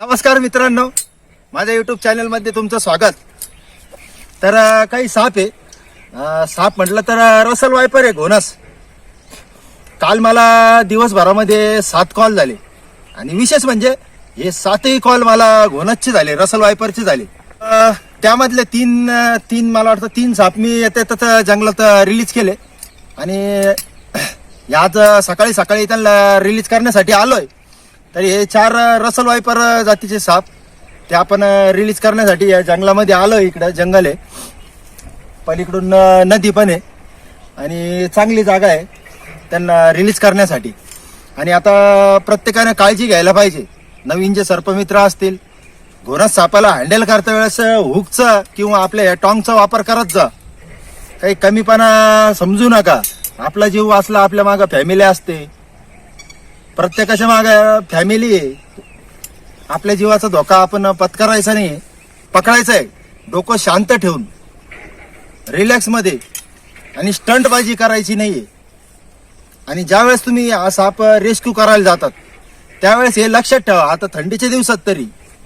नमस्कार मित्रांनो, माझ्या युट्यूब चॅनलमध्ये तुमचं स्वागत. तर काही साप आहे. साप म्हटलं तर रसल वायपर आहे, घोणस. काल मला दिवसभरामध्ये 7 कॉल झाले आणि विशेष म्हणजे हे 7ही कॉल मला घोणसचे झाले, रसल वायपरचे झाले. त्यामधले तीन मला वाटतं 3 साप मी त्यात जंगलात रिलीज केले आणि आज सकाळी त्यांना रिलीज करण्यासाठी आलोय. तर हे 4 रसल वायपर जातीचे साप ते आपण रिलीज करण्यासाठी या जंगलामध्ये आलो. इकडं जंगल आहे, पलीकडून नदी पण आहे आणि चांगली जागा आहे त्यांना रिलीज करण्यासाठी. आणि आता प्रत्येकाने काळजी घ्यायला पाहिजे. नवीन जे सर्पमित्र असतील, घोणस सापाला हँडल करता वेळेस हुकचा किंवा आपल्या टॉंगचा वापर करत जा. काही कमीपणा समजू नका. आपला जीव वाचला, आपल्या मागं फॅमिली असते, प्रत्येकाच्या मागे फॅमिली आहे. आपल्या जीवाचा धोका आपण पत्करायचा नाही, पकडायचा आहे. डोकं शांत ठेवून रिलॅक्स मध्ये आणि स्टंटबाजी करायची नाहीये. आणि ज्यावेळेस तुम्ही हा साप रेस्क्यू करायला जातात त्यावेळेस हे लक्षात ठेवा, आता थंडीच्या दिवसात तरी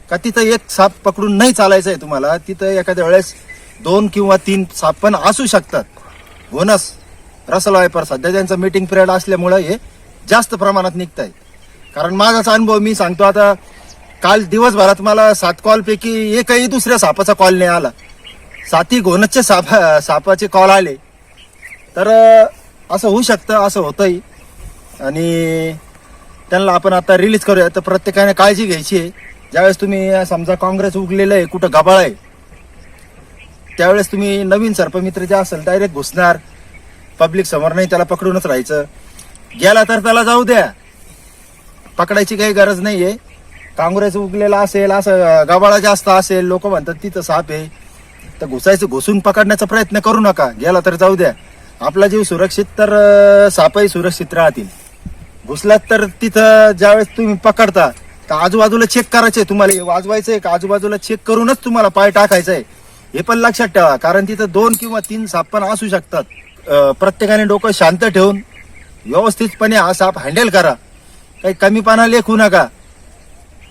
का तिथं एक साप पकडून नाही चालायचं आहे तुम्हाला. तिथं एखाद्या वेळेस 2 किंवा 3 साप पण असू शकतात. घोणस, रसल वायपर सध्या त्यांचं मीटिंग पिरियड असल्यामुळे हे जास्त प्रमाणात निघत आहे. कारण माझाच अनुभव मी सांगतो. आता काल दिवसभरात मला 7 कॉल पैकी एकही दुसऱ्या सापाचा कॉल नाही आला. 7ही घोणसचे सापाचे कॉल आले. तर असं होऊ शकतं, असं होतंही. आणि त्यांना आपण आता रिलीज करूया. तर प्रत्येकाने काळजी घ्यायची आहे. ज्यावेळेस तुम्ही समजा काँग्रेस उगलेलं आहे, कुठं गबाळ आहे, त्यावेळेस तुम्ही नवीन सर्पमित्र जे असेल डायरेक्ट घुसणार, पब्लिक समोर नाही, त्याला पकडूनच राहायचं. गेला तर त्याला जाऊ द्या, पकडायची काही गरज नाहीये. काँग्रेस उगलेला असेल, असं गबाळा जास्त असेल, लोक म्हणतात तिथं साप आहे, तर घुसून पकडण्याचा प्रयत्न करू नका. गेला तर जाऊ द्या. आपला जीव सुरक्षित तर सापही सुरक्षित राहतील. घुसलात तर तिथं ज्यावेळेस तुम्ही पकडता तर आजूबाजूला चेक करायचंय, तुम्हाला हे वाजवायचंय का आजूबाजूला चेक करूनच तुम्हाला पाय टाकायचंय, हे पण लक्षात ठेवा. कारण तिथं 2 किंवा 3 साप पण असू शकतात. प्रत्येकाने डोकं शांत ठेवून व्यवस्थितपणे हा साप हँडल करा. काही कमीपणा लेखू नका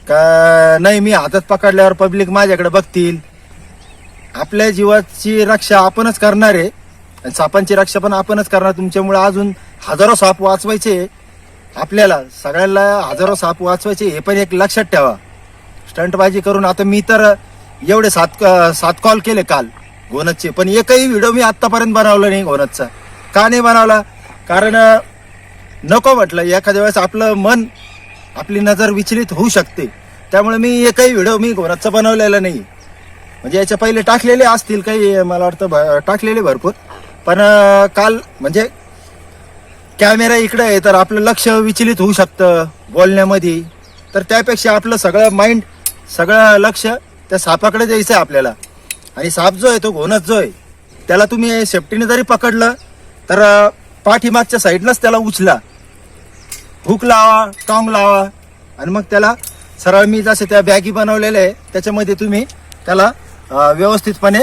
का नाही मी हातात पकडल्यावर पब्लिक माझ्याकडे बघतील. आपल्या जीवाची रक्षा आपणच करणार आहे आणि सापांची रक्षा पण आपणच करणार. तुमच्यामुळे अजून हजारो साप वाचवायचे आपल्याला, सगळ्यांना हजारो साप वाचवायचे, हे पण एक लक्षात ठेवा. स्टंटबाजी करून आता मी तर एवढे 7 कॉल केले काल घोणसचे, पण एकही व्हिडिओ मी आतापर्यंत बनवला नाही घोणसचा. का नाही बनवला? कारण नको म्हटलं, एखाद्या वेळेस आपलं मन, आपली नजर विचलित होऊ शकते. त्यामुळे मी एकही व्हिडिओ मी घोणसचा बनवलेला नाही. म्हणजे याच्या पहिले टाकलेले असतील काही, मला वाटतं टाकलेले भरपूर, पण काल म्हणजे कॅमेरा इकडे आहे तर आपलं लक्ष विचलित होऊ शकतं बोलण्यामध्ये. तर त्यापेक्षा आपलं सगळं माइंड, सगळं लक्ष त्या सापाकडे द्यायचं आहे आपल्याला. आणि साप जो आहे तो घोणस जो आहे त्याला तुम्ही सेफ्टीने जरी पकडलं तर पाठीमागच्या साईडनंच त्याला उचला, हुक लावा, टॉंग लावा आणि मग त्याला सरळ मी जसे त्या बॅगी बनवलेल्या आहे त्याच्यामध्ये तुम्ही त्याला व्यवस्थितपणे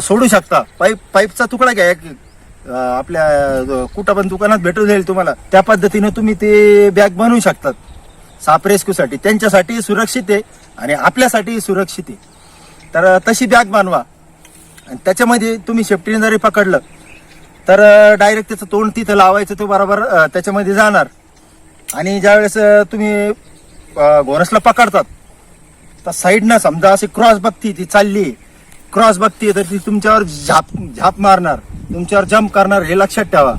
सोडू शकता. पाईपचा तुकडा घ्या, आपल्या कुठं पण दुकानात भेटून जाईल तुम्हाला. त्या पद्धतीने तुम्ही ते बॅग बनवू शकतात साप रेस्क्यूसाठी. त्यांच्यासाठी सुरक्षित आहे आणि आपल्यासाठी सुरक्षित आहे. तर तशी बॅग बनवा आणि त्याच्यामध्ये तुम्ही सेफ्टीने जरी पकडलं तर डायरेक्ट त्याचं तोंड तिथं लावायचं, तो बरोबर त्याच्यामध्ये जाणार. आणि ज्यावेळेस तुम्ही घोणसला पकडतात तर साईडनं समजा अशी क्रॉस बघती, ती चालली क्रॉस बघती तर ती तुमच्यावर झाप मारणार, तुमच्यावर जम्प करणार, हे लक्षात ठेवा.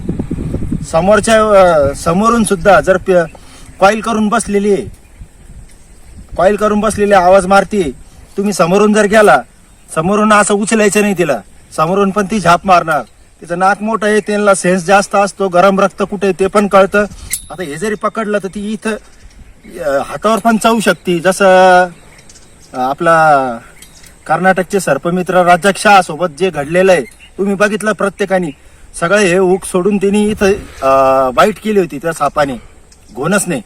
समोरून सुद्धा जर कॉईल करून बसलेली आवाज मारती, तुम्ही समोरून जर गेला, समोरून असं उचलायचं नाही तिला, समोरून पण ती झाप मारणार. तिचं नाक मोठं आहे, त्यांना सेन्स जास्त असतो, गरम रक्त कुठे ते पण कळतं. आता हे जरी पकडलं तर ती इथं हातावर पण चावू शकते. जसं आपला कर्नाटकचे सर्पमित्र राजाक शाह सोबत जे घडलेलं आहे तुम्ही बघितलं प्रत्येकाने. सगळे हे हुक सोडून त्यांनी इथं बाईट केली होती त्या सापाने, घोणसने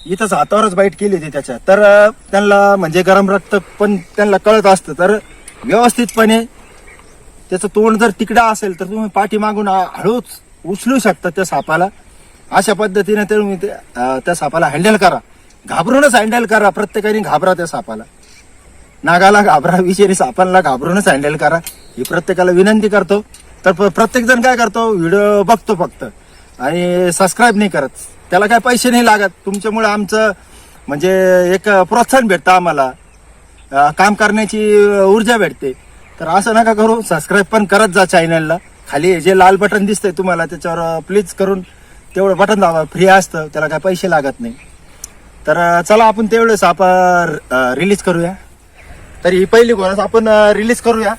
इथंच हातावरच बाईट केली होती त्याच्या. तर त्यांना म्हणजे गरम रक्त पण त्यांना कळत असतं. तर व्यवस्थितपणे त्याचं तोंड जर तिकडा असेल तर तुम्ही पाठीमागून हळूच उचलू शकता त्या सापाला. अशा पद्धतीने तुम्ही त्या सापाला हँडल करा. घाबरूनच हँडल करा. प्रत्येकाने घाबरा त्या सापाला, नागाला घाबरा, विषारी सापांना घाबरूनच हँडल करा ही प्रत्येकाला विनंती करतो. तर प्रत्येक जण काय करतो, व्हिडिओ बघतो फक्त आणि सबस्क्राईब नाही करत. त्याला काय पैसे नाही लागत. तुमच्यामुळे आमचं म्हणजे एक प्रोत्साहन भेटतं, आम्हाला काम करण्याची ऊर्जा भेटते. तर असं नका करू, सबस्क्राईब पण करत जा चॅनलला. खाली जे लाल बटन दिसतंय तुम्हाला त्याच्यावर प्लीज करून तेवढं बटन दाबा, फ्री असतं, त्याला काय पैसे लागत नाही. तर चला आपण तेवढेच आपण रिलीज करूया. तर ही पहिली घोणस आपण रिलीज करूया.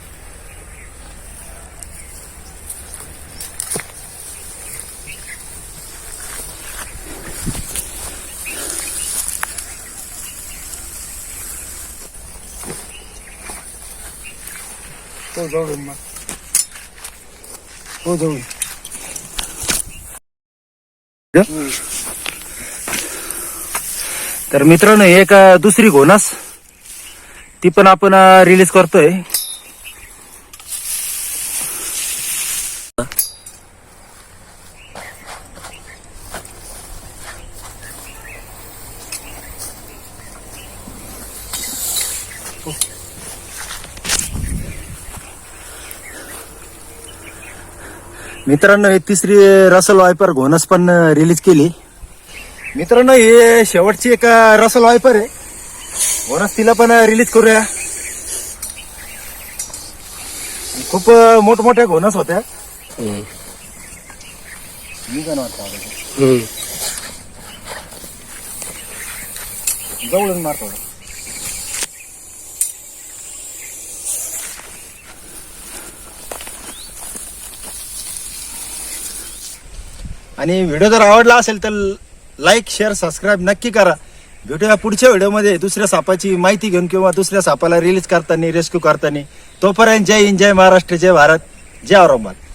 तो जवळून मग तो जवळून तर मित्रांनो एक दुसरी घोणस ती पण आपण रिलीज करतोय. मित्रांनो ही तिसरी रसल वायपर घोणस पण रिलीज केली. मित्रांनो हे शेवटची एक रसल वायपर आहे घोणस, तिला पण रिलीज करूया. खूप मोठमोठ्या घोणस होत्या. जवळून मारतो. आणि व्हिडिओ जर आवडला असेल तर लाईक, शेअर, सबस्क्राईब नक्की करा. भेटूया पुढच्या व्हिडिओमध्ये दुसऱ्या सापाची माहिती घेऊन किंवा दुसऱ्या सापाला रिलीज करताना, रेस्क्यू करताना. तोपर्यंत जय हिंद, जय महाराष्ट्र, जय भारत, जय औरंगाबाद.